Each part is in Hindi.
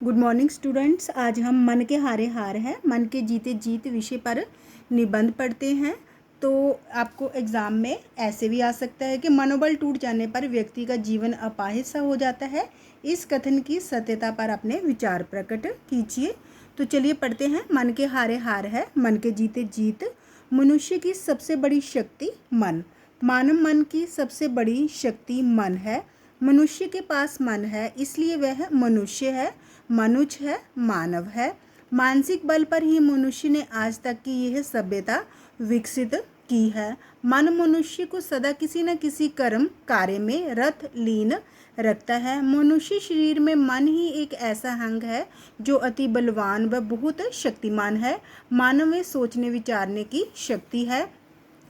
Good morning students. आज हम मन के हारे हार है, मन के जीते जीत विषय पर निबंध पढ़ते हैं। तो आपको एग्ज़ाम में ऐसे भी आ सकता है कि मनोबल टूट जाने पर व्यक्ति का जीवन अपाहिज सा हो जाता है। इस कथन की सत्यता पर अपने विचार प्रकट कीजिए। तो चलिए पढ़ते हैं। मन के हारे हार है, मन के जीते जीत। मनुष्य की सबसे बड़ी शक्ति मन। मानव मन की सबसे बड़ी शक्ति मन है। मनुष्य के पास मन है, इसलिए वह मनुष्य है, मनुज है, मानव है। मानसिक बल पर ही मनुष्य ने आज तक की यह सभ्यता विकसित की है। मन मनुष्य को सदा किसी न किसी कर्म कार्य में रत लीन रखता है। मनुष्य शरीर में मन ही एक ऐसा अंग है जो अति बलवान व बहुत शक्तिमान है। मानव में सोचने विचारने की शक्ति है।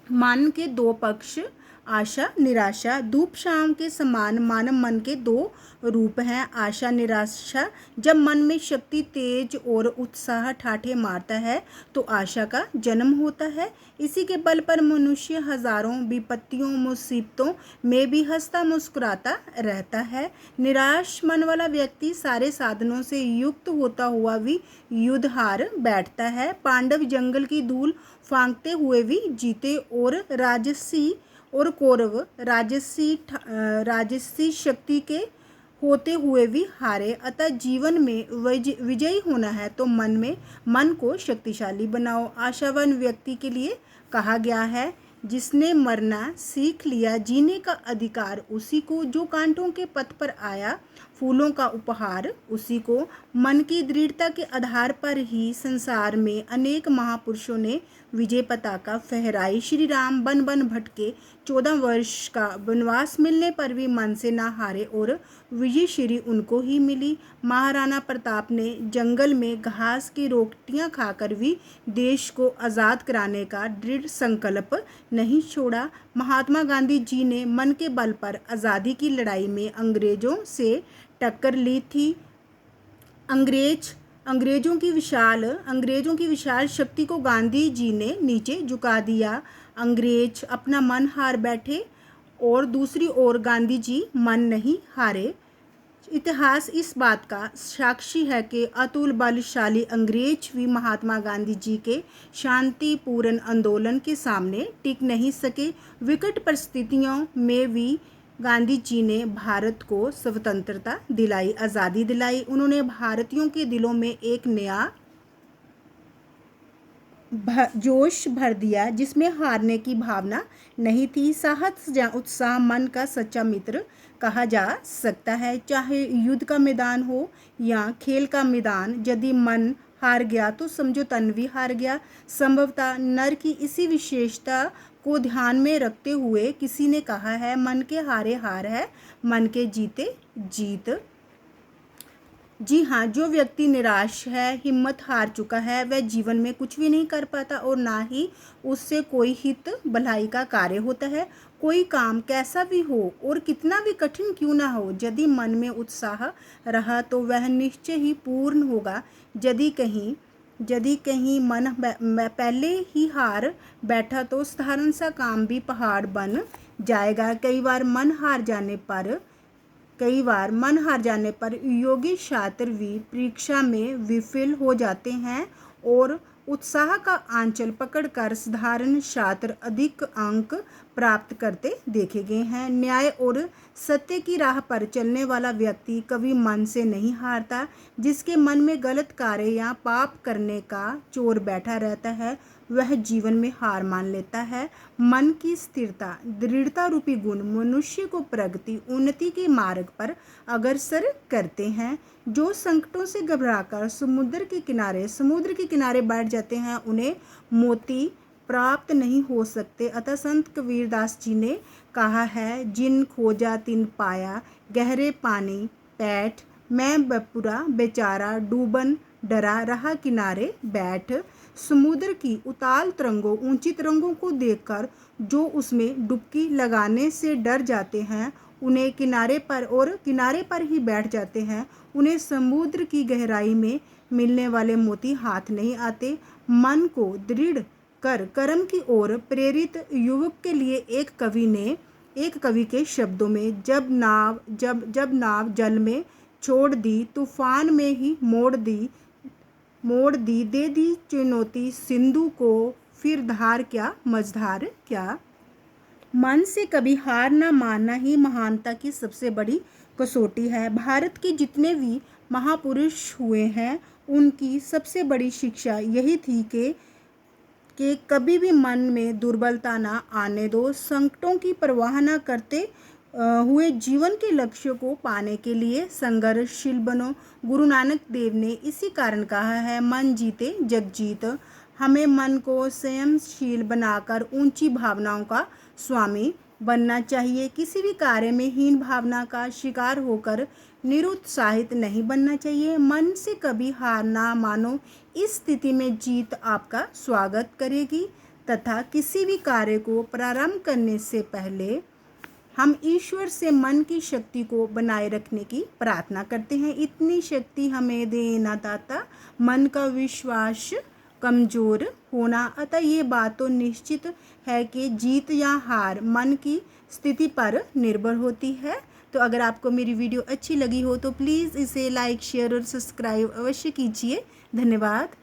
मन के दो पक्ष, आशा निराशा। धूप शाम के समान मानव मन के दो रूप हैं, आशा निराशा। जब मन में शक्ति तेज और उत्साह ठाठे मारता है तो आशा का जन्म होता है। इसी के बल पर मनुष्य हजारों विपत्तियों मुसीबतों में भी हंसता मुस्कुराता रहता है। निराश मन वाला व्यक्ति सारे साधनों से युक्त होता हुआ भी युद्ध हार बैठता है। पांडव जंगल की धूल फांकते हुए भी जीते और राजसी और कौरव राजसी शक्ति के होते हुए भी हारे। अतः जीवन में विजयी होना है तो मन को शक्तिशाली बनाओ। आशावान व्यक्ति के लिए कहा गया है, जिसने मरना सीख लिया जीने का अधिकार उसी को, जो कांटों के पथ पर आया फूलों का उपहार उसी को। मन की दृढ़ता के आधार पर ही संसार में अनेक महापुरुषों ने विजय पताका फहराई। श्री राम बन बन भटके, 14 वर्ष का वनवास मिलने पर भी मन से ना हारे और विजय श्री उनको ही मिली। महाराणा प्रताप ने जंगल में घास की रोटियां खाकर भी देश को आज़ाद कराने का दृढ़ संकल्प नहीं छोड़ा। महात्मा गांधी जी ने मन के बल पर आज़ादी की लड़ाई में अंग्रेजों से टक्कर ली थी। अंग्रेजों की विशाल शक्ति को गांधी जी ने नीचे झुका दिया। अंग्रेज अपना मन हार बैठे और दूसरी ओर गांधी जी मन नहीं हारे। इतिहास इस बात का साक्षी है कि अतुल बलशाली अंग्रेज भी महात्मा गांधी जी के शांतिपूर्ण आंदोलन के सामने टिक नहीं सके। विकट परिस्थितियों में भी गांधी जी ने भारत को स्वतंत्रता दिलाई, आज़ादी दिलाई। उन्होंने भारतीयों के दिलों में एक नया जोश भर दिया जिसमें हारने की भावना नहीं थी। साहस या उत्साह मन का सच्चा मित्र कहा जा सकता है, चाहे युद्ध का मैदान हो या खेल का मैदान। यदि मन हार गया तो समझो तन भी हार गया। संभवतः नर की इसी विशेषता को ध्यान में रखते हुए किसी ने कहा है, मन के हारे हार है, मन के जीते जीत। जी हाँ, जो व्यक्ति निराश है, हिम्मत हार चुका है, वह जीवन में कुछ भी नहीं कर पाता और ना ही उससे कोई हित भलाई का कार्य होता है। कोई काम कैसा भी हो और कितना भी कठिन क्यों ना हो, यदि मन में उत्साह रहा तो वह निश्चय ही पूर्ण होगा। यदि कहीं मन पहले ही हार बैठा तो साधारण सा काम भी पहाड़ बन जाएगा। कई बार मन हार जाने पर योगी छात्र भी परीक्षा में विफल हो जाते हैं और उत्साह का आंचल पकड़कर साधारण छात्र अधिक अंक प्राप्त करते देखे गए हैं। न्याय और सत्य की राह पर चलने वाला व्यक्ति कभी मन से नहीं हारता। जिसके मन में गलत कार्य या पाप करने का चोर बैठा रहता है वह जीवन में हार मान लेता है। मन की स्थिरता दृढ़ता रूपी गुण मनुष्य को प्रगति उन्नति के मार्ग पर अग्रसर करते हैं। जो संकटों से घबराकर समुद्र के किनारे बैठ जाते हैं उन्हें मोती प्राप्त नहीं हो सकते। अतः संत कबीरदास जी ने कहा है, जिन खोजा तिन पाया, गहरे पानी पैठ, मैं बपुरा बेचारा डूबन डरा रहा किनारे बैठ। समुद्र की उताल तरंगों ऊंची तरंगों को देखकर जो उसमें डुबकी लगाने से डर जाते हैं उन्हें किनारे पर ही बैठ जाते हैं, उन्हें समुद्र की गहराई में मिलने वाले मोती हाथ नहीं आते। मन को दृढ़ कर कर्म की ओर प्रेरित युवक के लिए एक कवि के शब्दों में, जब नाव जल में छोड़ दी, तूफान में ही मोड़ दी, दे दी चुनौती सिंधु को, फिर धार क्या मझधार क्या। मन से कभी हार ना मानना ही महानता की सबसे बड़ी कसौटी है। भारत के जितने भी महापुरुष हुए हैं, उनकी सबसे बड़ी शिक्षा यही थी कि कभी भी मन में दुर्बलता ना आने दो। संकटों की परवाह ना करते हुए जीवन के लक्ष्य को पाने के लिए संघर्षशील बनो। गुरु नानक देव ने इसी कारण कहा है, मन जीते जग जीत। हमें मन को संयमशील बनाकर ऊंची भावनाओं का स्वामी बनना चाहिए। किसी भी कार्य में हीन भावना का शिकार होकर निरुत्साहित नहीं बनना चाहिए। मन से कभी हार ना मानो, इस स्थिति में जीत आपका स्वागत करेगी तथा किसी भी कार्य को प्रारंभ करने से पहले हम ईश्वर से मन की शक्ति को बनाए रखने की प्रार्थना करते हैं। इतनी शक्ति हमें देना दाता, मन का विश्वास कमज़ोर होना। अतः ये बात तो निश्चित है कि जीत या हार मन की स्थिति पर निर्भर होती है। तो अगर आपको मेरी वीडियो अच्छी लगी हो तो प्लीज़ इसे लाइक, शेयर और सब्सक्राइब अवश्य कीजिए। धन्यवाद।